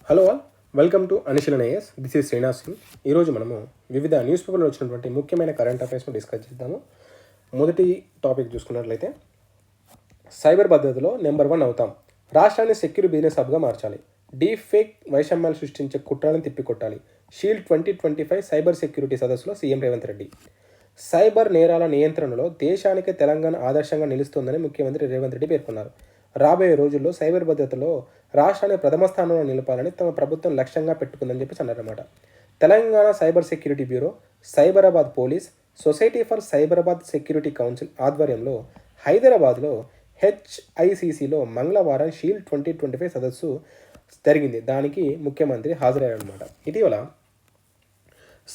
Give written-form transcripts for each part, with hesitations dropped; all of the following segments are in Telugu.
హలో ఆల్, వెల్కమ్ టు అనిశిల్ IAS. This is Srinivas Singh. ఈరోజు మనము వివిధ న్యూస్ పేపర్లో వచ్చినటువంటి ముఖ్యమైన కరెంట్ అఫైర్స్ను డిస్కస్ చేద్దాము. మొదటి టాపిక్ చూసుకున్నట్లయితే, సైబర్ భద్రతలో నెంబర్ 1 అవుతాం, రాష్ట్రాన్ని సెక్యూర్ బిజినెస్ హబ్గా మార్చాలి, డీప్ ఫేక్ వైషమ్యాలు సృష్టించే కుట్రలను తిప్పికొట్టాలి, షీల్డ్ 2025 సైబర్ సెక్యూరిటీ సదస్సులో సీఎం రేవంత్ రెడ్డి. సైబర్ నేరాల నియంత్రణలో దేశానికి తెలంగాణ ఆదర్శంగా నిలుస్తుందని ముఖ్యమంత్రి రేవంత్ రెడ్డి పేర్కొన్నారు. రాబోయే రోజుల్లో సైబర్ భద్రతలో రాష్ట్రాన్ని ప్రథమ స్థానంలో నిలపాలని తమ ప్రభుత్వం లక్ష్యంగా పెట్టుకుందని చెప్పి అన్నారన్నమాట. Telangana cyber security bureau, Cyberabad police, society for Cyberabad security council ఆధ్వర్యంలో హైదరాబాద్లో హెచ్ఐసిసిలో మంగళవారం షీల్డ్ 2025 సదస్సు జరిగింది. దానికి ముఖ్యమంత్రి హాజరయ్యారన్నమాట. ఇటీవల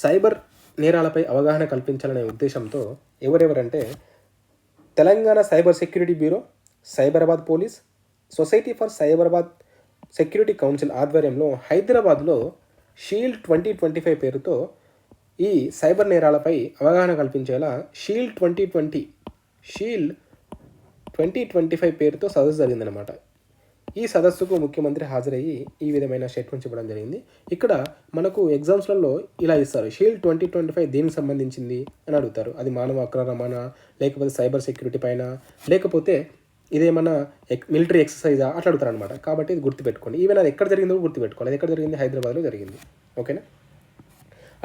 సైబర్ నేరాలపై అవగాహన కల్పించాలనే ఉద్దేశంతో ఎవరెవరంటే Telangana cyber security bureau, Cyberabad police, society for Cyberabad security council ఆధ్వర్యంలో హైదరాబాద్లో షీల్డ్ 2025 పేరుతో ఈ సైబర్ నేరాలపై అవగాహన కల్పించేలా షీల్డ్ 2025 పేరుతో సదస్సు జరిగిందనమాట. ఈ సదస్సుకు ముఖ్యమంత్రి హాజరయ్యి ఈ విధమైన స్టేట్మెంట్స్ ఇవ్వడం జరిగింది. ఇక్కడ మనకు ఎగ్జామ్స్లలో ఇలా ఇస్తారు, షీల్డ్ 2025 దేనికి సంబంధించింది అని అడుగుతారు. అది మానవ అక్రమ రవాణా, లేకపోతే సైబర్ సెక్యూరిటీ పైన, లేకపోతే ఇదేమన్నా మిలిటరీ ఎక్సర్సైజా అట్లా అడుగుతారు అనమాట. కాబట్టి ఇది గుర్తుపెట్టుకోండి. ఈవెన్ అది ఎక్కడ జరిగిందో గుర్తుపెట్టుకోవాలి. అది ఎక్కడ జరిగింది? హైదరాబాద్లో జరిగింది. ఓకేనా.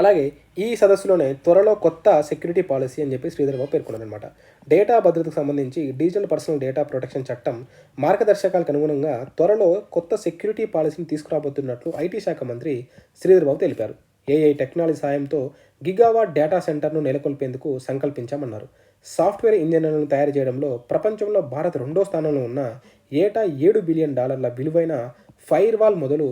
అలాగే ఈ సదస్సులోనే త్వరలో కొత్త సెక్యూరిటీ పాలసీ అని చెప్పి శ్రీధర్ బాబు పేర్కొన్నారనమాట. డేటా భద్రతకు సంబంధించి డిజిటల్ పర్సనల్ డేటా ప్రొటెక్షన్ చట్టం మార్గదర్శకాలకు అనుగుణంగా త్వరలో కొత్త సెక్యూరిటీ పాలసీని తీసుకురాబోతున్నట్లు ఐటీ శాఖ మంత్రి శ్రీధర్ బాబు తెలిపారు. ఏఐ టెక్నాలజీ సాయంతో గిగావాట్ డేటా సెంటర్ను నెలకొల్పేందుకు సంకల్పించామన్నారు. సాఫ్ట్వేర్ ఇంజనీర్లను తయారు చేయడంలో ప్రపంచంలో భారత్ 2వ స్థానంలో ఉన్న ఏటా $7 బిలియన్ విలువైన ఫైర్ వాల్ మొదలు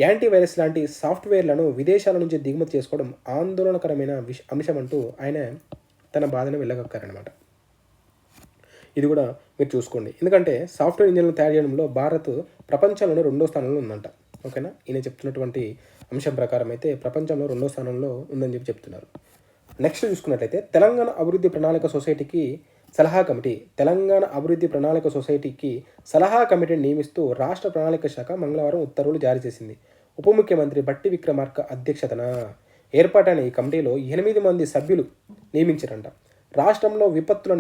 యాంటీవైరస్ లాంటి సాఫ్ట్వేర్లను విదేశాల నుంచి దిగుమతి చేసుకోవడం ఆందోళనకరమైన అంశం అంటూ ఆయన తన బాధను వెళ్ళగక్కారనమాట. ఇది కూడా మీరు చూసుకోండి. ఎందుకంటే సాఫ్ట్వేర్ ఇంజనీర్లను తయారు చేయడంలో భారత్ ప్రపంచంలోనే 2వ స్థానంలో ఉందంట. ఓకేనా. ఈయన చెప్తున్నటువంటి అంశం ప్రకారం అయితే ప్రపంచంలో 2వ స్థానంలో ఉందని చెప్పి చెప్తున్నారు. నెక్స్ట్ చూసుకున్నట్లయితే, తెలంగాణ అభివృద్ధి ప్రణాళిక సొసైటీకి సలహా కమిటీని నియమిస్తూ రాష్ట్ర ప్రణాళిక శాఖ మంగళవారం ఉత్తర్వులు జారీ చేసింది. ఉప ముఖ్యమంత్రి బట్టి విక్రమార్క అధ్యక్షతన ఏర్పాటైన ఈ కమిటీలో 8 మంది సభ్యులు నియమించారంట. రాష్ట్రంలో విపత్తుల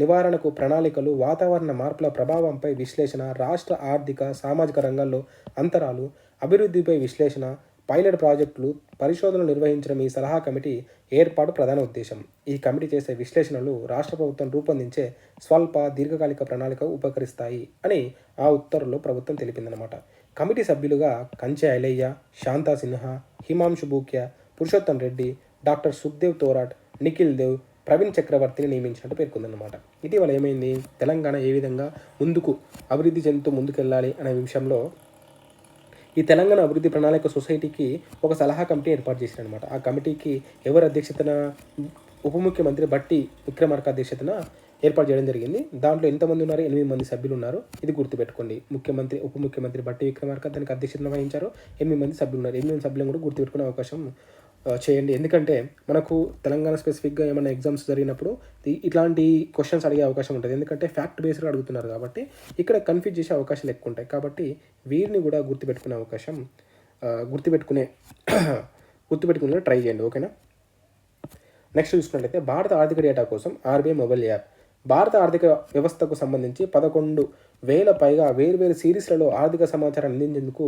నివారణకు ప్రణాళికలు, వాతావరణ మార్పుల ప్రభావంపై విశ్లేషణ, రాష్ట్ర ఆర్థిక సామాజిక రంగాల్లో అంతరాలు, అభివృద్ధిపై విశ్లేషణ, పైలట్ ప్రాజెక్టులు, పరిశోధనలు నిర్వహించడం ఈ సలహా కమిటీ ఏర్పాటు ప్రధాన ఉద్దేశం. ఈ కమిటీ చేసే విశ్లేషణలు రాష్ట్ర ప్రభుత్వం రూపొందించే స్వల్ప దీర్ఘకాలిక ప్రణాళికకు ఉపకరిస్తాయి అని ఆ ఉత్తర్వుల్లో ప్రభుత్వం తెలిపిందనమాట. కమిటీ సభ్యులుగా కంచె ఐలయ్య, శాంతా సిన్హా, హిమాంశు బూక్య, పురుషోత్తం రెడ్డి, డాక్టర్ సుఖ్దేవ్ తోరాట్, నిఖిల్ దేవ్, ప్రవీణ్ చక్రవర్తిని నియమించినట్టు పేర్కొందన్నమాట. ఇటీవల ఏమైంది, తెలంగాణ ఏ విధంగా అభివృద్ధి చెందుతూ ముందుకెళ్ళాలి అనే విషయంలో ఈ తెలంగాణ అభివృద్ధి ప్రణాళిక సొసైటీకి ఒక సలహా కమిటీ ఏర్పాటు చేశారనమాట. ఆ కమిటీకి ఎవరు అధ్యక్షతన? ఉప ముఖ్యమంత్రి బట్టి విక్రమార్క అధ్యక్షతన ఏర్పాటు చేయడం జరిగింది. దాంట్లో ఎంతమంది ఉన్నారు? 8 మంది సభ్యులు ఉన్నారు. ఇది గుర్తుపెట్టుకోండి. ఉప ముఖ్యమంత్రి బట్టి విక్రమార్క దానికి అధ్యక్షతన వహించారు. 8 మంది సభ్యులు ఉన్నారు. 8 సభ్యులను కూడా గుర్తుపెట్టుకునే అవకాశం చేయండి. ఎందుకంటే మనకు తెలంగాణ స్పెసిఫిక్గా ఏమైనా ఎగ్జామ్స్ జరిగినప్పుడు ఇట్లాంటి క్వశ్చన్స్ అడిగే అవకాశం ఉంటుంది. ఎందుకంటే ఫ్యాక్ట్ బేస్డ్గా అడుగుతున్నారు కాబట్టి ఇక్కడ కన్ఫ్యూజ్ చేసే అవకాశాలు ఎక్కువ ఉంటాయి. కాబట్టి వీరిని కూడా గుర్తుపెట్టుకునే ట్రై చేయండి. ఓకేనా. నెక్స్ట్ చూసుకున్నట్లయితే, భారత ఆర్థిక డేటా కోసం ఆర్బీఐ మొబైల్ యాప్. భారత ఆర్థిక వ్యవస్థకు సంబంధించి 11,000 పైగా వేర్వేరు సిరీస్లలో ఆర్థిక సమాచారాన్ని అందించేందుకు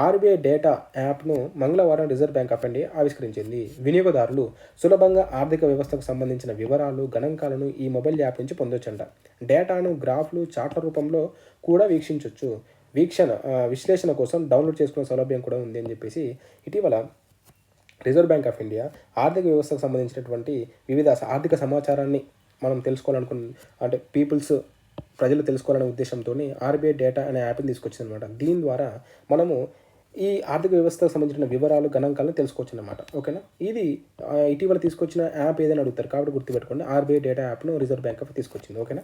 ఆర్బీఐ డేటా యాప్ను మంగళవారం రిజర్వ్ బ్యాంక్ ఆఫ్ ఇండియా ఆవిష్కరించింది. వినియోగదారులు సులభంగా ఆర్థిక వ్యవస్థకు సంబంధించిన వివరాలు, గణాంకాలను ఈ మొబైల్ యాప్ నుంచి పొందొచ్చంట. డేటాను గ్రాఫ్లు, చార్ట్ల రూపంలో కూడా వీక్షించవచ్చు. విశ్లేషణ కోసం డౌన్లోడ్ చేసుకునే సౌలభ్యం కూడా ఉంది అని చెప్పేసి ఇటీవల రిజర్వ్ బ్యాంక్ ఆఫ్ ఇండియా ఆర్థిక వ్యవస్థకు సంబంధించినటువంటి వివిధ ఆర్థిక సమాచారాన్ని మనం అంటే ప్రజలు తెలుసుకోవాలనే ఉద్దేశంతో ఆర్బీఐ డేటా అనే యాప్ని తీసుకొచ్చింది అనమాట. దీని ద్వారా మనము ఈ ఆర్థిక వ్యవస్థకు సంబంధించిన వివరాలు, గణాంకాలను తెలుసుకోవచ్చు అనమాట. ఓకేనా. ఇది ఇటీవల తీసుకొచ్చిన యాప్ ఏదైనా అడుగుతారు కాబట్టి గుర్తుపెట్టుకోండి. ఆర్బీఐ డేటా యాప్ను రిజర్వ్ బ్యాంక్ ఆఫ్ తీసుకొచ్చింది. ఓకేనా.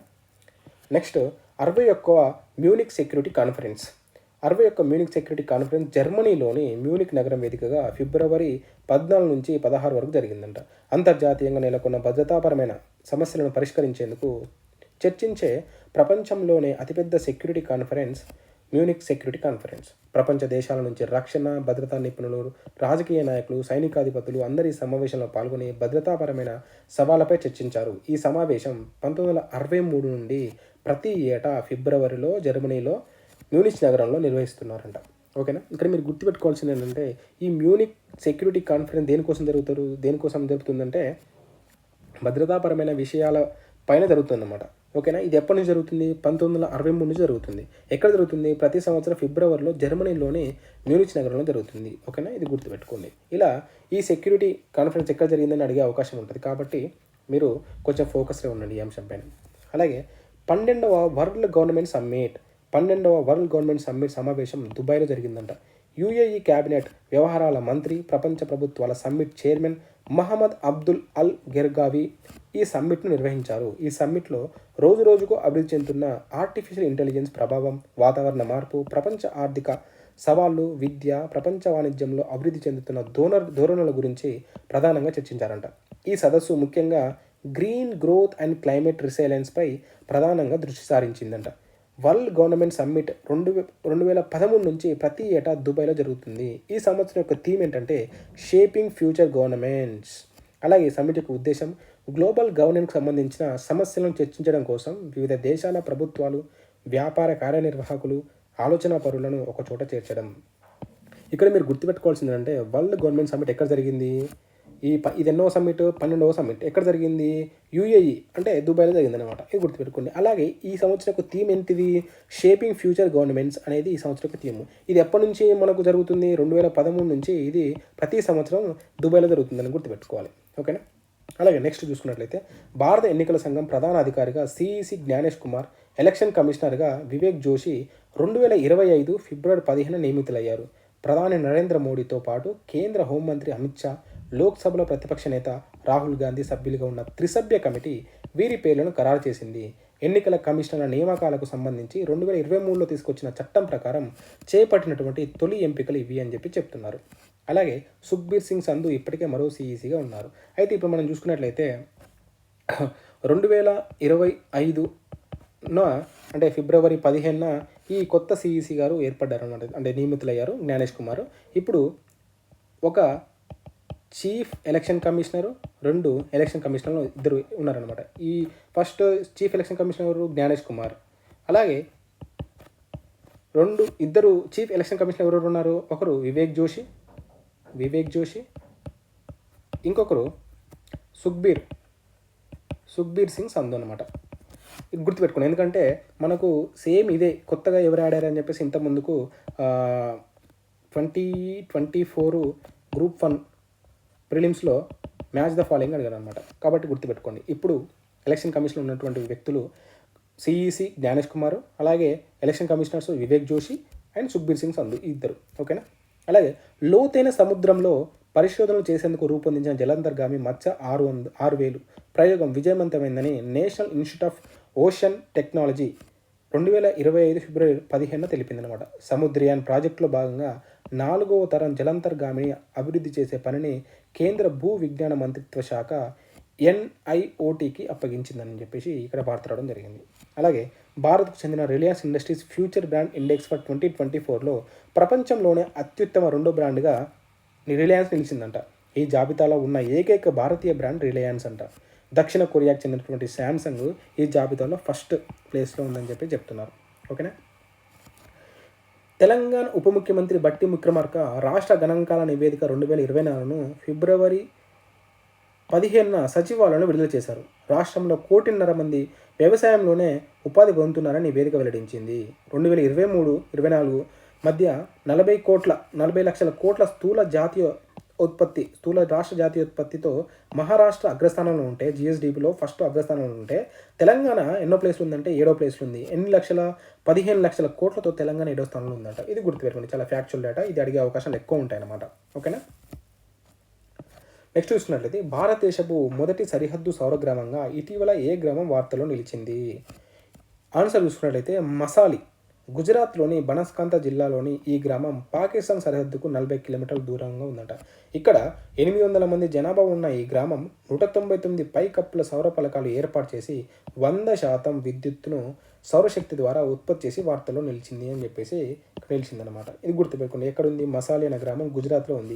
నెక్స్ట్, 61వ Munich security conference. 61 Munich security conference జర్మనీలోని మ్యూనిక్ నగరం వేదికగా ఫిబ్రవరి 14 నుంచి 16 వరకు జరిగిందంట. అంతర్జాతీయంగా నెలకొన్న భద్రతాపరమైన సమస్యలను పరిష్కరించేందుకు చర్చించే ప్రపంచంలోనే అతిపెద్ద security conference Munich security conference. ప్రపంచ దేశాల నుంచి రక్షణ, భద్రతా నిపుణులు, రాజకీయ నాయకులు, సైనికాధిపతులు అందరూ ఈ సమావేశంలో పాల్గొని భద్రతాపరమైన సవాళ్లపై చర్చించారు. ఈ సమావేశం 1963 నుండి ప్రతి ఏటా ఫిబ్రవరిలో జర్మనీలో మ్యూనిచ్ నగరంలో నిర్వహిస్తున్నారంట. ఓకేనా. ఇక్కడ మీరు గుర్తుపెట్టుకోవాల్సింది ఏంటంటే, ఈ మ్యూనిక్ సెక్యూరిటీ కాన్ఫరెన్స్ దేనికోసం జరుగుతుందంటే భద్రతాపరమైన విషయాల పైన జరుగుతుందన్నమాట. ఓకేనా. ఇది ఎప్పటి నుంచి జరుగుతుంది? 1963 నుంచి జరుగుతుంది. ఎక్కడ జరుగుతుంది? ప్రతి సంవత్సరం ఫిబ్రవరిలో జర్మనీలోని మ్యూనిచ్ నగరంలో జరుగుతుంది. ఓకేనా. ఇది గుర్తుపెట్టుకోండి. ఇలా ఈ సెక్యూరిటీ కాన్ఫరెన్స్ ఎక్కడ జరిగిందని అడిగే అవకాశం ఉంటుంది. కాబట్టి మీరు కొంచెం ఫోకస్గా ఉండండి ఈ అంశం పైన. అలాగే 12వ వరల్డ్ గవర్నమెంట్ సమ్మిట్ సమావేశం దుబాయ్లో జరిగిందంట. యుఏఈ క్యాబినెట్ వ్యవహారాల మంత్రి, ప్రపంచ ప్రభుత్వాల సమ్మిట్ చైర్మన్ మహమ్మద్ అబ్దుల్ అల్ గెర్గావి ఈ సమ్మిట్ను నిర్వహించారు. ఈ సమ్మిట్లో రోజుకు అభివృద్ధి చెందుతున్న ఆర్టిఫిషియల్ ఇంటెలిజెన్స్ ప్రభావం, వాతావరణ మార్పు, ప్రపంచ ఆర్థిక సవాళ్లు, విద్య, ప్రపంచ వాణిజ్యంలో అభివృద్ధి చెందుతున్న ధోరణుల గురించి ప్రధానంగా చర్చించారంట. ఈ సదస్సు ముఖ్యంగా గ్రీన్ గ్రోత్ అండ్ క్లైమేట్ రిసైలెన్స్పై ప్రధానంగా దృష్టి సారించిందంట. వరల్డ్ గవర్నమెంట్ సమ్మిట్ 2013 నుంచి ప్రతి ఏటా దుబాయ్లో జరుగుతుంది. ఈ సంవత్సరం యొక్క థీమ్ ఏంటంటే షేపింగ్ ఫ్యూచర్ గవర్నమెంట్స్. అలాగే ఈ సమ్మిట్ యొక్క ఉద్దేశం గ్లోబల్ గవర్నెన్స్కి సంబంధించిన సమస్యలను చర్చించడం కోసం వివిధ దేశాల ప్రభుత్వాలు, వ్యాపార కార్యనిర్వాహకులు, ఆలోచన పరులను ఒక చోట చేర్చడం. ఇక్కడ మీరు గుర్తుపెట్టుకోవాల్సింది అంటే వరల్డ్ గవర్నమెంట్ సమ్మిట్ ఎక్కడ జరిగింది? ఇది ఎన్నో సమ్మిట్? 12వ సమ్మిట్. ఎక్కడ జరిగింది? యుఏఈ అంటే దుబాయ్లో జరిగిందనమాట. ఇది గుర్తుపెట్టుకోండి. అలాగే ఈ సంవత్సరం యొక్క థీమ్ ఏంటిది? షేపింగ్ ఫ్యూచర్ గవర్నమెంట్స్ అనేది ఈ సంవత్సరం యొక్క థీమ్. ఇది ఎప్పటి నుంచి మనకు జరుగుతుంది? 2013 నుంచి ఇది ప్రతి సంవత్సరం దుబాయ్లో జరుగుతుందని గుర్తుపెట్టుకోవాలి. ఓకేనా. అలాగే నెక్స్ట్ చూసుకున్నట్లయితే భారత ఎన్నికల సంఘం ప్రధాన అధికారిగా సిఈసి జ్ఞానేష్ కుమార్, ఎలక్షన్ కమిషనర్గా వివేక్ జోషి 2025 ఫిబ్రవరి 15 నియమితులయ్యారు. ప్రధాని నరేంద్ర మోడీతో పాటు కేంద్ర హోంమంత్రి అమిత్ షా, లోక్సభలో ప్రతిపక్ష నేత రాహుల్ గాంధీ సభ్యులుగా ఉన్న త్రిసభ్య కమిటీ వీరి పేర్లను ఖరారు చేసింది. ఎన్నికల కమిషనర్ల నియామకాలకు సంబంధించి 2023లో తీసుకొచ్చిన చట్టం ప్రకారం చేపట్టినటువంటి తొలి ఎంపికలు ఇవి అని చెప్తున్నారు. అలాగే సుఖ్బీర్ సింగ్ సంధు ఇప్పటికే మరో సిఈసిగా ఉన్నారు. అయితే ఇప్పుడు మనం చూసుకున్నట్లయితే 2025 అంటే ఫిబ్రవరి 15న ఈ కొత్త సిఈసి గారు ఏర్పడ్డారు అన్నమాట. అంటే నియమితులయ్యారు జ్ఞానేష్ కుమార్. ఇప్పుడు ఒక చీఫ్ ఎలక్షన్ కమిషనరు, 2 ఎలక్షన్ కమిషనర్లు ఇద్దరు ఉన్నారనమాట. ఈ first chief election commissioner Gyanesh Kumar. అలాగే ఇద్దరు చీఫ్ ఎలక్షన్ కమిషనర్ ఎవరు ఉన్నారు? ఒకరు వివేక్ జోషి, ఇంకొకరు సుఖ్బీర్ సింగ్ సంధు అనమాట. ఇది గుర్తుపెట్టుకోండి. ఎందుకంటే మనకు సేమ్ ఇదే కొత్తగా ఎవరు ఆడారని చెప్పేసి ఇంత ముందుకు 2024 గ్రూప్ 1 ప్రిలిమ్స్లో మ్యాచ్ ద ఫాలోయింగ్ అడిగారు అనమాట. కాబట్టి గుర్తుపెట్టుకోండి. ఇప్పుడు ఎలక్షన్ కమిషన్లో ఉన్నటువంటి వ్యక్తులు సిఈసి జ్ఞానేష్ కుమార్, అలాగే election commissioners Vivek Joshi and Sukhbir Singh Sandhu ఇద్దరు. ఓకేనా. అలాగే లోతైన సముద్రంలో పరిశోధనలు చేసేందుకు రూపొందించిన జలాంతర్గామి మత్స్య 6000 ప్రయోగం విజయవంతమైందని national institute of ocean technology 2025 ఫిబ్రవరి 15 తెలిపిందనమాట. సముద్రయాన్ ప్రాజెక్టులో భాగంగా 4వ తరం జలాంతర్గామిని అభివృద్ధి చేసే పనిని కేంద్ర భూ విజ్ఞాన మంత్రిత్వ శాఖ NIOTకి అప్పగించిందని చెప్పేసి ఇక్కడ వార్త రావడం జరిగింది. అలాగే భారత్కు చెందిన Reliance industries future brand index for 2024లో ప్రపంచంలోనే అత్యుత్తమ 2వ బ్రాండ్గా రిలయన్స్ నిలిచిందంట. ఈ జాబితాలో ఉన్న ఏకైక భారతీయ బ్రాండ్ రిలయన్స్ అంట. దక్షిణ కొరియాకు చెందినటువంటి శాంసంగ్ ఈ జాబితాలో ఫస్ట్ ప్లేస్లో ఉందని చెప్తున్నారు. ఓకేనా. తెలంగాణ ఉప ముఖ్యమంత్రి బట్టి విక్రమార్క రాష్ట్ర గణాంకాల నివేదిక 2024ను ఫిబ్రవరి 15న సచివాలయంలో విడుదల చేశారు. రాష్ట్రంలో 1.5 కోటి మంది వ్యవసాయంలోనే ఉపాధి పొందుతున్నారని నివేదిక వెల్లడించింది. 2023-24 మధ్య 40 లక్షల కోట్ల స్థూల రాష్ట్ర జాతీయ ఉత్పత్తితో మహారాష్ట్ర అగ్రస్థానంలో ఉంటే, జిఎస్డిపిలో ఫస్ట్ అగ్రస్థానంలో ఉంటే, తెలంగాణ ఎన్నో ప్లేస్లు ఉందంటే 7వ ప్లేస్లో ఉంది. 15 లక్షల కోట్లతో తెలంగాణ 7వ స్థానంలో ఉందంట. ఇది గుర్తుపెట్టుకోండి. చాలా ఫ్యాక్చువల్ డేటా. ఇది అడిగే అవకాశాలు ఎక్కువ ఉంటాయన్నమాట. ఓకేనా. నెక్స్ట్ చూసుకున్నట్లయితే భారతదేశపు మొదటి సరిహద్దు సౌర గ్రామంగా ఇటీవల ఏ గ్రామం వార్తల్లో నిలిచింది? ఆన్సర్ చూసుకున్నట్లయితే మసాలి. గుజరాత్లోని బనస్కాంత జిల్లాలోని ఈ గ్రామం పాకిస్తాన్ సరిహద్దుకు 40 కిలోమీటర్ల దూరంగా ఉందట. ఇక్కడ 800 మంది జనాభా ఉన్న ఈ గ్రామం 199 పైకప్పుల సౌర పలకాలు ఏర్పాటు చేసి 100% విద్యుత్తును సౌరశక్తి ద్వారా ఉత్పత్తి చేసి వార్తల్లో నిలిచింది అని చెప్పేసి ఇక్కడ నిలిచిందనమాట. ఇది గుర్తుపెట్టుకోండి. ఎక్కడుంది? మసాలి అనే గ్రామం గుజరాత్లో ఉంది.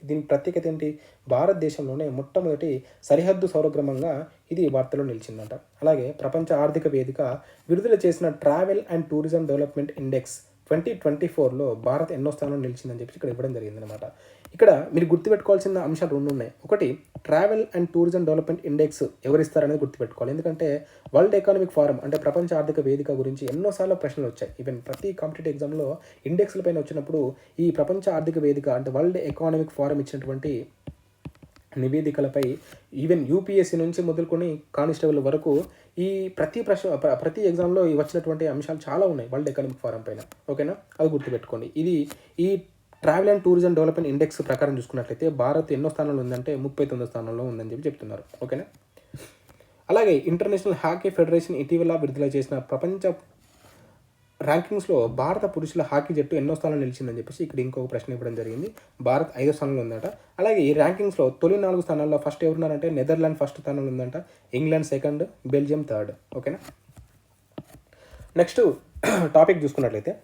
దీని ప్రత్యేకత ఏంటి? భారతదేశంలోనే మొట్టమొదటి సరిహద్దు సౌరగ్రామంగా ఇది వార్తల్లో నిలిచిందట. అలాగే ప్రపంచ ఆర్థిక వేదిక విడుదల చేసిన travel and tourism development index 2024లో భారత్ ఎన్నో స్థానంలో నిలిచిందని చెప్పి ఇక్కడ ఇవ్వడం జరిగిందనమాట. ఇక్కడ మీరు గుర్తుపెట్టుకోవాల్సిన అంశాలు రెండు ఉన్నాయి. ఒకటి, travel and tourism development index ఎవరిస్తారనేది గుర్తుపెట్టుకోవాలి. ఎందుకంటే వరల్డ్ ఎకనామిక్ ఫోరం అంటే ప్రపంచ ఆర్థిక వేదిక గురించి ఎన్నోసార్లు ప్రశ్నలు వచ్చాయి. ఈవెన్ ప్రతి కాంపిటేటివ్ ఎగ్జామ్లో ఇండెక్స్ల పైన వచ్చినప్పుడు ఈ ప్రపంచ ఆర్థిక వేదిక అంటే వరల్డ్ ఎకనామిక్ ఫోరం ఇచ్చినటువంటి నివేదికలపై ఈవెన్ యూపీఎస్సీ నుంచి మొదలుకొని కానిస్టేబుల్ వరకు ఈ ప్రతి ఎగ్జామ్లో వచ్చినటువంటి అంశాలు చాలా ఉన్నాయి వరల్డ్ ఎకనామిక్ ఫోరం పైన. ఓకేనా, అది గుర్తుపెట్టుకోండి. ఈ travel and tourism development index ప్రకారం చూసుకున్నట్లయితే భారత్ ఎన్నో స్థానంలో ఉందంటే 39వ స్థానంలో ఉందని చెప్పి చెప్తున్నారు. ఓకేనా. అలాగే ఇంటర్నేషనల్ హాకీ ఫెడరేషన్ ఇటీవల విడుదల చేసిన ప్రపంచ ర్యాంకింగ్స్లో భారత పురుషుల హాకీ జట్టు ఎన్నో స్థానంలో నిలిచిందని చెప్పేసి ఇక్కడ ఇంకొక ప్రశ్న ఇవ్వడం జరిగింది. భారత్ 5వ స్థానంలో ఉందట. అలాగే ఈ ర్యాంకింగ్స్లో తొలి 4 స్థానాల్లో ఫస్ట్ ఎవరున్నారంటే నెదర్లాండ్ ఫస్ట్ స్థానంలో ఉందంట, ఇంగ్లాండ్ సెకండ్, బెల్జియం థర్డ్. ఓకేనా. నెక్స్ట్ టాపిక్ చూసుకున్నట్లయితే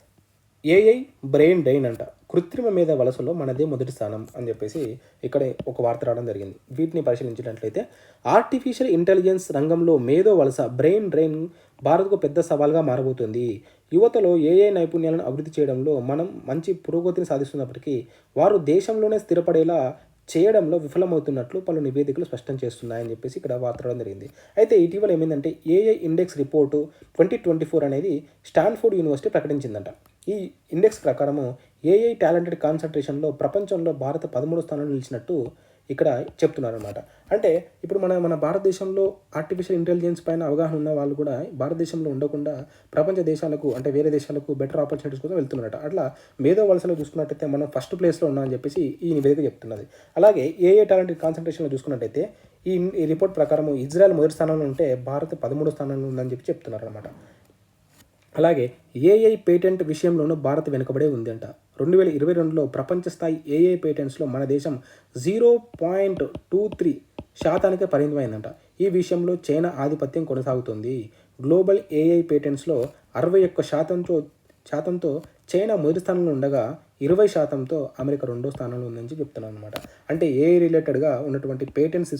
ఏఐ బ్రెయిన్ డ్రైన్ అంట, కృత్రిమ మీద వలసలో మనదే మొదటి స్థానం అని చెప్పేసి ఇక్కడ ఒక వార్త రావడం జరిగింది. వీటిని పరిశీలించినట్లయితే ఆర్టిఫిషియల్ ఇంటెలిజెన్స్ రంగంలో మేధో వలస బ్రెయిన్ డ్రైన్ భారత్కు పెద్ద సవాల్గా మారబోతుంది. యువతలో ఏఐ నైపుణ్యాలను అభివృద్ధి చేయడంలో మనం మంచి పురోగతిని సాధిస్తున్నప్పటికీ వారు దేశంలోనే స్థిరపడేలా చేయడంలో విఫలమవుతున్నట్లు పలు నివేదికలు స్పష్టం చేస్తున్నాయని చెప్పేసి ఇక్కడ వార్త రావడం జరిగింది. అయితే ఇటీవల ఏమైందంటే ఏఐ ఇండెక్స్ రిపోర్టు 2024 అనేది స్టాన్ఫోర్డ్ యూనివర్సిటీ ప్రకటించిందంట. ఈ ఇండెక్స్ ప్రకారము ఏఐ టాలెంటెడ్ కాన్సన్ట్రేషన్లో ప్రపంచంలో భారత 13వ స్థానంలో నిలిచినట్టు ఇక్కడ చెప్తున్నారు అనమాట. అంటే ఇప్పుడు మన భారతదేశంలో ఆర్టిఫిషియల్ ఇంటెలిజెన్స్ పైన అవగాహన ఉన్న వాళ్ళు కూడా భారతదేశంలో ఉండకుండా ప్రపంచ దేశాలకు అంటే వేరే దేశాలకు బెటర్ ఆపర్చునిటీస్ కోసం వెళ్తున్నారట. అట్లా మేధో వలసలో చూసుకున్నట్టయితే మనం ఫస్ట్ ప్లేస్లో ఉన్నామని చెప్పేసి ఈ నివేదిక చెప్తున్నది. అలాగే ఏఐ టాలెంటెడ్ కాన్సన్ట్రేషన్లో చూసుకున్నట్టయితే ఈ రిపోర్ట్ ప్రకారం ఇజ్రాయెల్ మొదటి స్థానంలో ఉంటే భారత్ 13వ స్థానంలో ఉందని చెప్పి చెప్తున్నారు అనమాట. అలాగే ఏఐ పేటెంట్ విషయంలోనూ భారత్ వెనుకబడే ఉంది అంట. 2022లో ప్రపంచ స్థాయి ఏఐ పేటెంట్స్లో మన దేశం 0.23% పరిమితమైందంట. ఈ విషయంలో చైనా ఆధిపత్యం కొనసాగుతుంది. గ్లోబల్ ఏఐ పేటెంట్స్లో 61% చైనా మొదటి స్థానంలో ఉండగా 20%తో అమెరికా 2వ స్థానంలో ఉందని చెప్తున్నాను అనమాట. అంటే ఏఐ రిలేటెడ్గా ఉన్నటువంటి పేటెంట్స్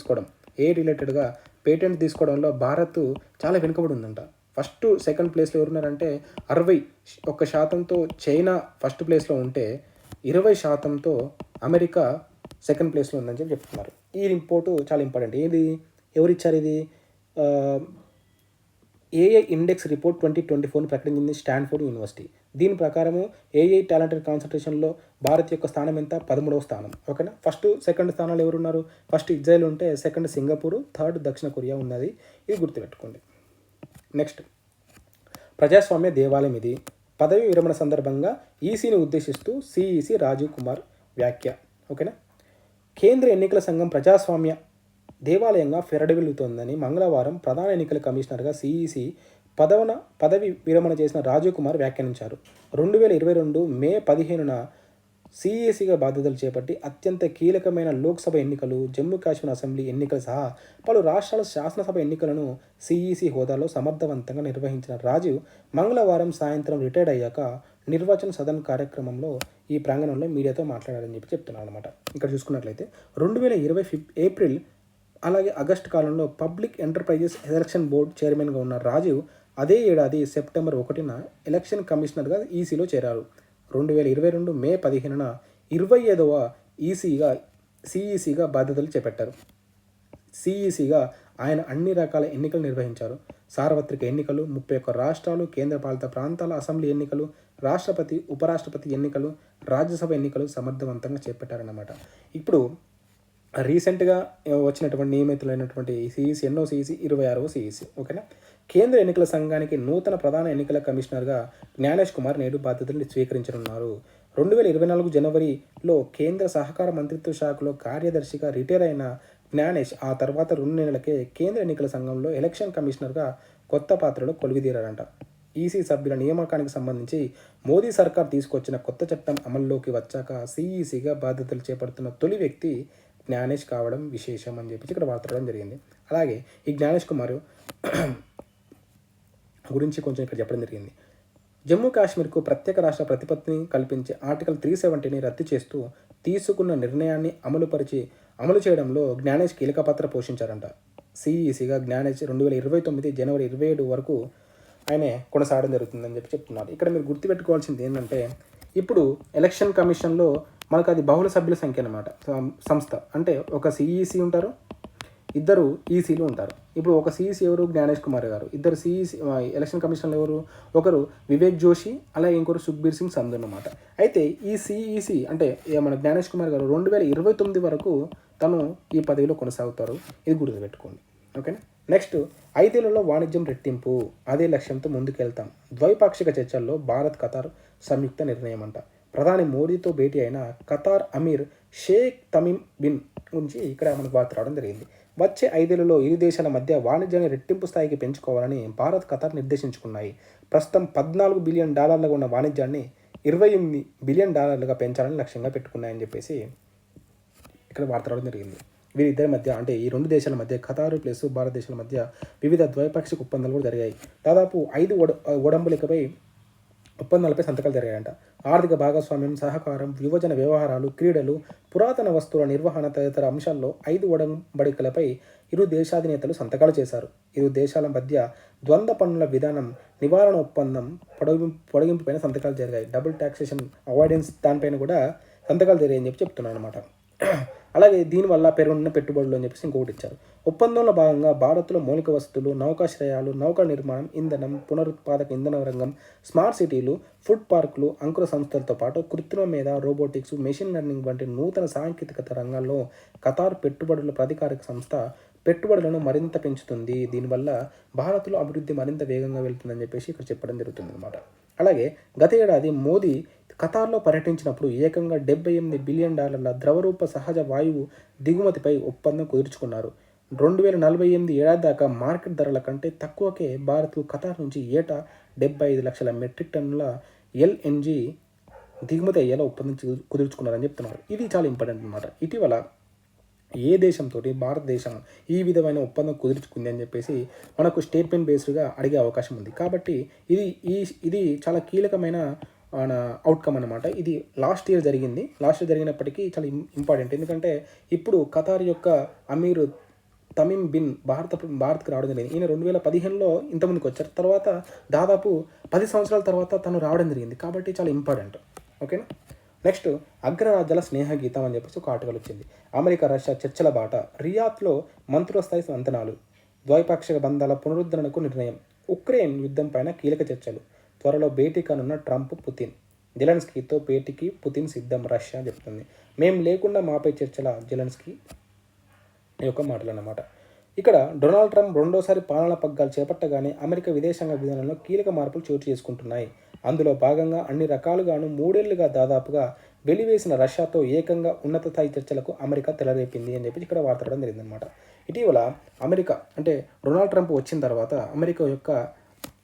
తీసుకోవడంలో భారత్ చాలా వెనుకబడి ఉందంట. ఫస్ట్ సెకండ్ ప్లేస్లో ఎవరున్నారంటే 61%తో చైనా ఫస్ట్ ప్లేస్లో ఉంటే 20%తో అమెరికా సెకండ్ ప్లేస్లో ఉందని చెప్పి చెప్తున్నారు. ఈ రిపోర్టు చాలా ఇంపార్టెంట్. ఎవరిచ్చారు ఇది? ఏఐ ఇండెక్స్ రిపోర్ట్ 2024 ప్రకటించింది స్టాన్ఫోర్డ్ యూనివర్సిటీ. దీని ప్రకారము ఏఐ టాలెంటెడ్ కాన్సన్ట్రేషన్లో భారత్ యొక్క స్థానం ఎంత? 13వ స్థానం. ఓకేనా. ఫస్ట్ సెకండ్ స్థానాలు ఎవరున్నారు? ఫస్ట్ ఇజ్రాయెల్ ఉంటే సెకండ్ సింగపూర్, థర్డ్ దక్షిణ కొరియా ఉన్నది. ఇది గుర్తుపెట్టుకోండి. నెక్స్ట్, ప్రజాస్వామ్య దేవాలయం ఇది. పదవి విరమణ సందర్భంగా ఈసీని ఉద్దేశిస్తూ సిఈసి రాజీవ్ కుమార్ వ్యాఖ్య. ఓకేనా. కేంద్ర ఎన్నికల సంఘం ప్రజాస్వామ్య దేవాలయంగా ఫెరడవిల్లుతోందని మంగళవారం ప్రధాన ఎన్నికల కమిషనర్గా సిఈసి పదవి విరమణ చేసిన రాజీవ్ కుమార్ వ్యాఖ్యానించారు. 2022 మే 15న సిఈసిగా బాధ్యతలు చేపట్టి అత్యంత కీలకమైన లోక్సభ ఎన్నికలు, జమ్మూ కాశ్మీర్ అసెంబ్లీ ఎన్నికలు సహా పలు రాష్ట్రాల శాసనసభ ఎన్నికలను సిఈసి హోదాలో సమర్థవంతంగా నిర్వహించిన రాజీవ్ మంగళవారం సాయంత్రం రిటైర్డ్ అయ్యాక నిర్వాచన సదన్ కార్యక్రమంలో ఈ ప్రాంగణంలో మీడియాతో మాట్లాడారని చెప్పి చెప్తున్నాను అనమాట. ఇక్కడ చూసుకున్నట్లయితే 2020 ఏప్రిల్ అలాగే ఆగస్టు కాలంలో పబ్లిక్ ఎంటర్ప్రైజెస్ ఎలక్షన్ బోర్డు చైర్మన్గా ఉన్న రాజీవ్ అదే ఏడాది సెప్టెంబర్ 1న ఎలక్షన్ కమిషనర్గా ఈసీలో చేరారు. 2022 మే 15న 25వ సిఈసిగా బాధ్యతలు చేపట్టారు. సిఈసిగా ఆయన అన్ని రకాల ఎన్నికలు నిర్వహించారు. సార్వత్రిక ఎన్నికలు, 31 రాష్ట్రాలు, కేంద్రపాలిత ప్రాంతాల అసెంబ్లీ ఎన్నికలు, రాష్ట్రపతి, ఉపరాష్ట్రపతి ఎన్నికలు, రాజ్యసభ ఎన్నికలు సమర్థవంతంగా చేపట్టారన్నమాట. ఇప్పుడు రీసెంట్గా వచ్చినటువంటి నియమితులైనటువంటి సిఈసి ఎన్నో సిఈసి? 26వ సిఈసి. ఓకేనా. కేంద్ర ఎన్నికల సంఘానికి నూతన ప్రధాన ఎన్నికల కమిషనర్గా జ్ఞానేష్ కుమార్ నేడు బాధ్యతలు స్వీకరించనున్నారు. 2024 జనవరిలో కేంద్ర సహకార మంత్రిత్వ శాఖలో కార్యదర్శిగా రిటైర్ అయిన జ్ఞానేష్ ఆ తర్వాత 2 నెలలకే కేంద్ర ఎన్నికల సంఘంలో ఎలక్షన్ కమిషనర్గా కొత్త పాత్రలో కొలువుదీరారంట. ఈసీ సభ్యుల నియామకానికి సంబంధించి మోదీ సర్కార్ తీసుకొచ్చిన కొత్త చట్టం అమల్లోకి వచ్చాక సిఈసిగా బాధ్యతలు చేపడుతున్న తొలి వ్యక్తి జ్ఞానేష్ కావడం విశేషం అని చెప్పి ఇక్కడ వార్తడం జరిగింది. అలాగే ఈ జ్ఞానేష్ కుమార్ గురించి కొంచెం ఇక్కడ చెప్పడం జరిగింది. జమ్మూ కాశ్మీర్కు ప్రత్యేక రాష్ట్ర ప్రతిపత్తిని కల్పించే ఆర్టికల్ 370ని రద్దు చేస్తూ తీసుకున్న నిర్ణయాన్ని అమలు చేయడంలో జ్ఞానేష్ కీలక పాత్ర పోషించారంట. సిఈసిగా జ్ఞానేష్ 2029 జనవరి 27 వరకు ఆయనే కొనసాగడం జరుగుతుందని చెప్తున్నారు. ఇక్కడ మీరు గుర్తుపెట్టుకోవాల్సింది ఏంటంటే, ఇప్పుడు ఎలక్షన్ కమిషన్లో మనకు అది బహుళ సభ్యుల సంఖ్య అన్నమాట. సంస్థ అంటే ఒక సిఈసి ఉంటారు, ఇద్దరు ఈసీలు ఉంటారు. ఇప్పుడు ఒక సిఈసి ఎవరు, జ్ఞానేష్ కుమార్ గారు. ఇద్దరు సిఈసి ఎలక్షన్ కమిషన్లో ఎవరు, ఒకరు వివేక్ జోషి, అలాగే ఇంకొకరు సుఖ్బీర్ సింగ్ సంధు అన్నమాట. అయితే ఈ సిఈసి అంటే మన జ్ఞానేష్ కుమార్ గారు 2029 వరకు తను ఈ పదవిలో కొనసాగుతారు. ఇది గుర్తుపెట్టుకోండి. ఓకేనా. నెక్స్ట్, 5 ఏళ్లలో వాణిజ్యం రెట్టింపు, అదే లక్ష్యంతో ముందుకెళ్తాం. ద్వైపాక్షిక చర్చల్లో భారత్ ఖతార్ సంయుక్త నిర్ణయం అంట. ప్రధాని మోడీతో భేటీ అయిన Qatar Emir Sheikh Tamim bin గురించి ఇక్కడ మనకు వార్త రావడం జరిగింది. వచ్చే 5 ఏళ్లలో ఇరు దేశాల మధ్య వాణిజ్యాన్ని రెట్టింపు స్థాయికి పెంచుకోవాలని భారత్ ఖతార్ నిర్దేశించుకున్నాయి. ప్రస్తుతం $14 బిలియన్ ఉన్న వాణిజ్యాన్ని $28 బిలియన్ పెంచాలని లక్ష్యంగా పెట్టుకున్నాయని చెప్పేసి ఇక్కడ వార్త రావడం జరిగింది. వీరిద్దరి మధ్య అంటే ఈ 2 దేశాల మధ్య ఖతారు ప్లస్ భారతదేశాల మధ్య వివిధ ద్వైపాక్షిక ఒప్పందాలు కూడా జరిగాయి. దాదాపు 5 ఒప్పందాలపై సంతకాలు జరిగాయంట. ఆర్థిక భాగస్వామ్యం, సహకారం, విభజన వ్యవహారాలు, క్రీడలు, పురాతన వస్తువుల నిర్వహణ తదితర అంశాల్లో 5 ఒడంబడికలపై ఇరు దేశాధినేతలు సంతకాలు చేశారు. ఇరు దేశాల మధ్య ద్వంద్వ పన్నుల విధానం నివారణ ఒప్పందం పొడిగింపుపైన సంతకాలు జరిగాయి. డబుల్ టాక్సేషన్ అవాయిడెన్స్ దానిపైన కూడా సంతకాలు జరిగాయని చెప్తున్నాను అనమాట. అలాగే దీనివల్ల పెరుగుతున్న పెట్టుబడులు అని చెప్పేసి ఇంకొకటి ఇచ్చారు. ఒప్పందంలో భాగంగా భారత్లో మౌలిక వసతులు, నౌకాశ్రయాలు, నౌకా నిర్మాణం, ఇంధనం, పునరుత్పాదక ఇంధన రంగం, స్మార్ట్ సిటీలు, ఫుడ్ పార్కులు, అంకుర సంస్థలతో పాటు కృత్రిమ మీద, రోబోటిక్స్, మెషిన్ లెర్నింగ్ వంటి నూతన సాంకేతికత రంగాల్లో ఖతార్ పెట్టుబడుల ప్రాధికారిక సంస్థ పెట్టుబడులను మరింత పెంచుతుంది. దీనివల్ల భారత్లో అభివృద్ధి మరింత వేగంగా వెళ్తుందని చెప్పేసి ఇక్కడ చెప్పడం జరుగుతుంది అనమాట. అలాగే గత ఏడాది మోదీ ఖతార్లో పర్యటించినప్పుడు ఏకంగా $78 బిలియన్ ద్రవరూప సహజ వాయువు దిగుమతిపై ఒప్పందం కుదుర్చుకున్నారు. 2048 ఏడాది దాకా మార్కెట్ ధరల కంటే తక్కువకే భారత్కు ఖతార్ నుంచి ఏటా 75 లక్షల మెట్రిక్ టన్నుల ఎల్ఎన్జీ దిగుమతి అయ్యేలా ఒప్పందం కుదుర్చుకున్నారని చెప్తున్నారు. ఇది చాలా ఇంపార్టెంట్ అనమాట. ఇటీవల ఏ దేశంతో భారతదేశం ఈ విధమైన ఒప్పందం కుదుర్చుకుంది అని చెప్పేసి మనకు స్టేట్మెంట్ బేస్డ్గా అడిగే అవకాశం ఉంది. కాబట్టి ఇది చాలా కీలకమైన అవుట్కమ్ అనమాట. ఇది లాస్ట్ ఇయర్ జరిగినప్పటికీ చాలా ఇంపార్టెంట్. ఎందుకంటే ఇప్పుడు ఖతార్ యొక్క అమీర్ తమీమ్ బిన్ భారత్కి రావడం జరిగింది. ఈయన 2015లో ఇంతకుముందుకు వచ్చారు. తర్వాత దాదాపు 10 సంవత్సరాల తర్వాత తను రావడం జరిగింది. కాబట్టి చాలా ఇంపార్టెంట్. ఓకేనా. నెక్స్ట్, అగ్రరాజ్యాల స్నేహ గీతం అని చెప్పేసి ఒక ఆర్టికల్ వచ్చింది. అమెరికా రష్యా చర్చల బాట, రియాద్లో మంత్రుల స్థాయి మంతనాలు, ద్వైపాక్షిక బంధాల పునరుద్ధరణకు నిర్ణయం, ఉక్రెయిన్ యుద్ధం పైన కీలక చర్చలు, త్వరలో భేటీ కానున్న ట్రంప్, పుతిన్, జెలెన్స్కీతో భేటీకి పుతిన్ సిద్ధం, రష్యా చెప్తుంది. మేం లేకుండా మాపై చర్చల జెలెన్స్కీ యొక్క మాటలు అన్నమాట. ఇక్కడ డొనాల్డ్ ట్రంప్ రెండోసారి పాలనా పగ్గాలు చేపట్టగానే అమెరికా విదేశాంగ విధానంలో కీలక మార్పులు చోటు చేసుకుంటున్నాయి. అందులో భాగంగా అన్ని రకాలుగాను 3 ఏళ్లుగా దాదాపుగా వెలివేసిన రష్యాతో ఏకంగా ఉన్నత స్థాయి చర్చలకు అమెరికా తెలరేపింది అని చెప్పి ఇక్కడ వార్త రావడం జరిగిందనమాట. ఇటీవల అమెరికా అంటే డొనాల్డ్ ట్రంప్ వచ్చిన తర్వాత అమెరికా యొక్క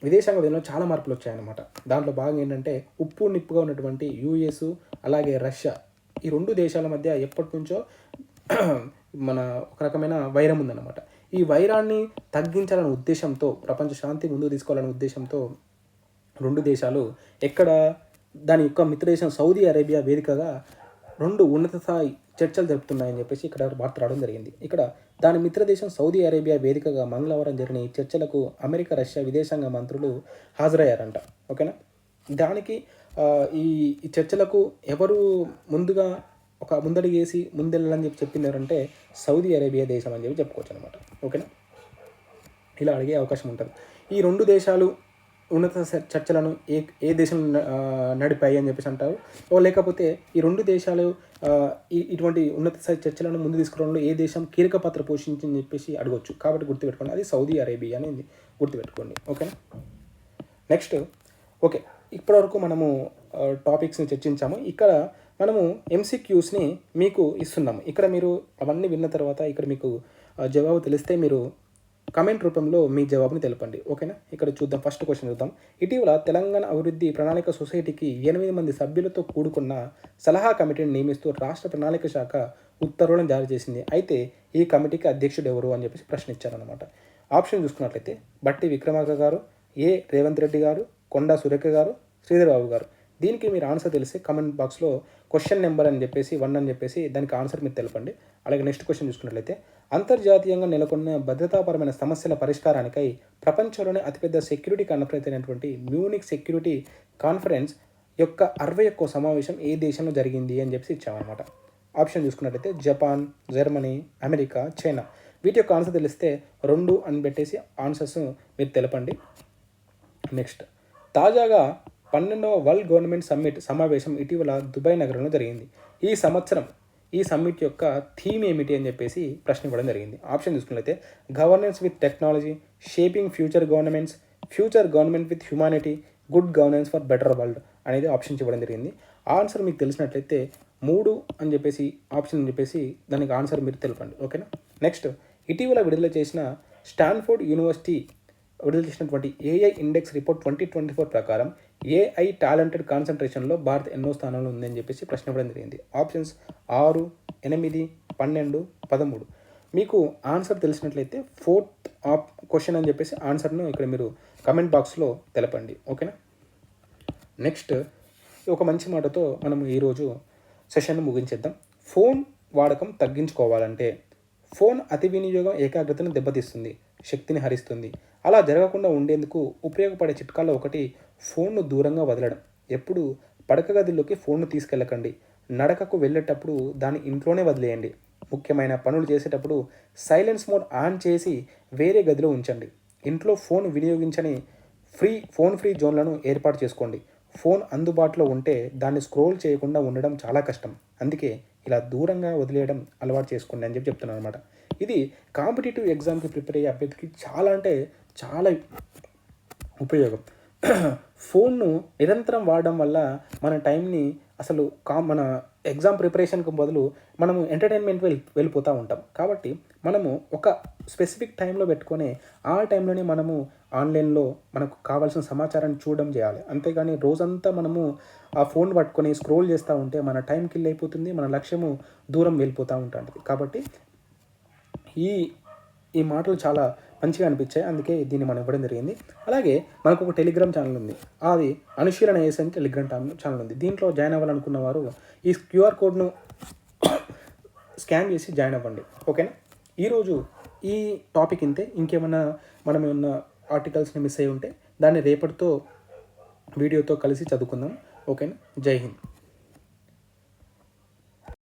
విదేశాంగ విధానంలో చాలా మార్పులు వచ్చాయన్నమాట. దాంట్లో భాగంగా ఏంటంటే ఉప్పు నిప్పుగా ఉన్నటువంటి యుఎస్ అలాగే రష్యా, ఈ 2 దేశాల మధ్య ఎప్పటి నుంచో మన ఒక రకమైన వైరం ఉందన్నమాట. ఈ వైరాన్ని తగ్గించాలనే ఉద్దేశంతో, ప్రపంచ శాంతి ముందుకు తీసుకోవాలనే ఉద్దేశంతో 2 దేశాలు దాని యొక్క మిత్రదేశం సౌదీ అరేబియా వేదికగా 2 ఉన్నత స్థాయి చర్చలు జరుపుతున్నాయని చెప్పేసి ఇక్కడ వార్త రావడం జరిగింది. ఇక్కడ దాని మిత్రదేశం సౌదీ అరేబియా వేదికగా మంగళవారం జరిగిన ఈ చర్చలకు అమెరికా, రష్యా విదేశాంగ మంత్రులు హాజరయ్యారంట. ఓకేనా. దానికి ఈ చర్చలకు ఎవరు ముందుగా ఒక ముందడుగు వేసి ముందెళ్ళాలని చెప్పింది ఎవరంటే సౌదీ అరేబియా దేశం అని చెప్పుకోవచ్చు అనమాట. ఓకేనా. ఇలా అడిగే అవకాశం ఉంటుంది. ఈ 2 దేశాలు ఉన్నత చర్చలను ఏ దేశం నడిపాయి అని చెప్పేసి అంటారు. లేకపోతే ఈ 2 దేశాలు ఇటువంటి ఉన్నత స్థాయి చర్చలను ముందు తీసుకురావడంలో ఏ దేశం కీలక పాత్ర పోషించిందని చెప్పేసి అడగొచ్చు. కాబట్టి గుర్తుపెట్టుకోండి, అది సౌదీ అరేబియా అనేది గుర్తుపెట్టుకోండి. ఓకేనా. నెక్స్ట్, ఓకే, ఇప్పటివరకు మనము టాపిక్స్ని చర్చించాము. ఇక్కడ మనము MCQస్ని మీకు ఇస్తున్నాము. ఇక్కడ మీరు అవన్నీ విన్న తర్వాత ఇక్కడ మీకు జవాబు తెలిస్తే మీరు కమెంట్ రూపంలో మీ జవాబుని తెలపండి. ఓకేనా. ఇక్కడ చూద్దాం. ఫస్ట్ క్వశ్చన్ చూద్దాం. ఇటీవల తెలంగాణ అభివృద్ధి ప్రణాళిక సొసైటీకి 8 మంది సభ్యులతో కూడుకున్న సలహా కమిటీని నియమిస్తూ రాష్ట్ర ప్రణాళిక శాఖ ఉత్తర్వులను జారీ చేసింది. అయితే ఈ కమిటీకి అధ్యక్షుడు ఎవరు అని చెప్పేసి ప్రశ్న ఇచ్చారనమాట. ఆప్షన్ చూసుకున్నట్లయితే బట్టి విక్రమార్క గారు, ఏ రేవంత్ రెడ్డి గారు, కొండా సురేఖ గారు, శ్రీధర్ బాబు గారు. దీనికి మీరు ఆన్సర్ తెలిస్తే కమెంట్ బాక్స్లో క్వశ్చన్ నెంబర్ అని చెప్పేసి 1 అని చెప్పేసి దానికి ఆన్సర్ మీరు తెలపండి. అలాగే నెక్స్ట్ క్వశ్చన్ చూసుకున్నట్లయితే, అంతర్జాతీయంగా నెలకొన్న భద్రతాపరమైన సమస్యల పరిష్కారానికై ప్రపంచంలోనే అతిపెద్ద సెక్యూరిటీ కాన్ఫరెన్స్ అయినటువంటి మ్యూనిక్ సెక్యూరిటీ కాన్ఫరెన్స్ యొక్క 61వ సమావేశం ఏ దేశంలో జరిగింది అని చెప్పేసి ఇచ్చామన్నమాట. ఆప్షన్ చూసుకున్నట్లయితే జపాన్, జర్మనీ, అమెరికా, చైనా. వీటి యొక్క ఆన్సర్ తెలిస్తే 2 అని పెట్టేసి ఆన్సర్స్ మీరు తెలపండి. నెక్స్ట్, తాజాగా 12వ వరల్డ్ గవర్నమెంట్ సమ్మిట్ సమావేశం ఇటీవల దుబాయ్ నగరంలో జరిగింది. ఈ సమ్మిట్ యొక్క థీమ్ ఏమిటి అని చెప్పేసి ప్రశ్న ఇవ్వడం జరిగింది. ఆప్షన్ చూసుకున్నట్లయితే governance with technology, shaping future government with humanity, good governance for better world అనేది ఆప్షన్స్ ఇవ్వడం జరిగింది. ఆన్సర్ మీకు తెలిసినట్లయితే 3 అని చెప్పేసి ఆప్షన్ అని చెప్పేసి దానికి ఆన్సర్ మీరు తెలపండి. ఓకేనా. నెక్స్ట్, ఇటీవల విడుదల చేసిన స్టాన్ఫోర్డ్ యూనివర్సిటీ విడుదల చేసినటువంటి ఏఐ ఇండెక్స్ రిపోర్ట్ 2024 ప్రకారం ఏఐ టాలెంటెడ్ కాన్సన్ట్రేషన్లో భారత్ ఎన్నో స్థానంలో ఉందని చెప్పేసి ప్రశ్న ఇవ్వడం జరిగింది. ఆప్షన్స్ 6, 8, 12, 13. మీకు ఆన్సర్ తెలిసినట్లయితే 4th క్వశ్చన్ అని చెప్పేసి ఆన్సర్ను ఇక్కడ మీరు కమెంట్ బాక్స్లో తెలపండి. ఓకేనా. నెక్స్ట్, ఒక మంచి మాటతో మనం ఈరోజు సెషన్ను ముగించేద్దాం. ఫోన్ వాడకం తగ్గించుకోవాలంటే ఫోన్ అతి వినియోగం ఏకాగ్రతను దెబ్బతీస్తుంది, శక్తిని హరిస్తుంది. అలా జరగకుండా ఉండేందుకు ఉపయోగపడే చిట్కాల్లో ఒకటి ఫోన్ను దూరంగా వదలడం. ఎప్పుడు పడక గదిలోకి ఫోన్ను తీసుకెళ్ళకండి. నడకకు వెళ్ళేటప్పుడు దాన్ని ఇంట్లోనే వదిలేయండి. ముఖ్యమైన పనులు చేసేటప్పుడు సైలెన్స్ మోడ్ ఆన్ చేసి వేరే గదిలో ఉంచండి. ఇంట్లో ఫోన్ వినియోగించని ఫోన్ ఫ్రీ జోన్లను ఏర్పాటు చేసుకోండి. ఫోన్ అందుబాటులో ఉంటే దాన్ని స్క్రోల్ చేయకుండా ఉండడం చాలా కష్టం. అందుకే ఇలా దూరంగా వదిలేయడం అలవాటు చేసుకోండి అని చెప్తున్నాను అనమాట. ఇది కాంపిటేటివ్ ఎగ్జామ్కి ప్రిపేర్ అయ్యే అభ్యర్థికి చాలా అంటే చాలా ఉపయోగం. ఫోన్ను నిరంతరం వాడడం వల్ల మన టైంని అసలు మన ఎగ్జామ్ ప్రిపరేషన్కి బదులు మనము ఎంటర్టైన్మెంట్ వెళ్ళిపోతూ ఉంటాం. కాబట్టి మనము ఒక స్పెసిఫిక్ టైంలో పెట్టుకొని ఆ టైంలోనే మనము ఆన్లైన్లో మనకు కావాల్సిన సమాచారాన్ని చూడడం చేయాలి. అంతేగాని రోజంతా మనము ఆ ఫోన్ పట్టుకొని స్క్రోల్ చేస్తూ ఉంటే మన టైం కిల్ అయిపోతుంది, మన లక్ష్యము దూరం వెళ్ళిపోతూ ఉంటుంది. కాబట్టి ఈ మాటలు చాలా మంచిగా అనిపించాయి, అందుకే దీన్ని మనం ఇవ్వడం జరిగింది. అలాగే మనకు ఒక టెలిగ్రామ్ ఛానల్ ఉంది, అది అనుశీలన ఏస్ అని టెలిగ్రామ్ ఛానల్ ఉంది. దీంట్లో జాయిన్ అవ్వాలనుకున్న వారు ఈ క్యూఆర్ కోడ్ను స్కాన్ చేసి జాయిన్ అవ్వండి. ఓకేనా. ఈరోజు ఈ టాపిక్ ఇంతే. ఇంకేమన్నా మనం ఏమన్నా ఆర్టికల్స్ని మిస్ అయ్యి ఉంటే దాన్ని రేపటితో వీడియోతో కలిసి చదువుకుందాం. ఓకేనా. జై హింద్.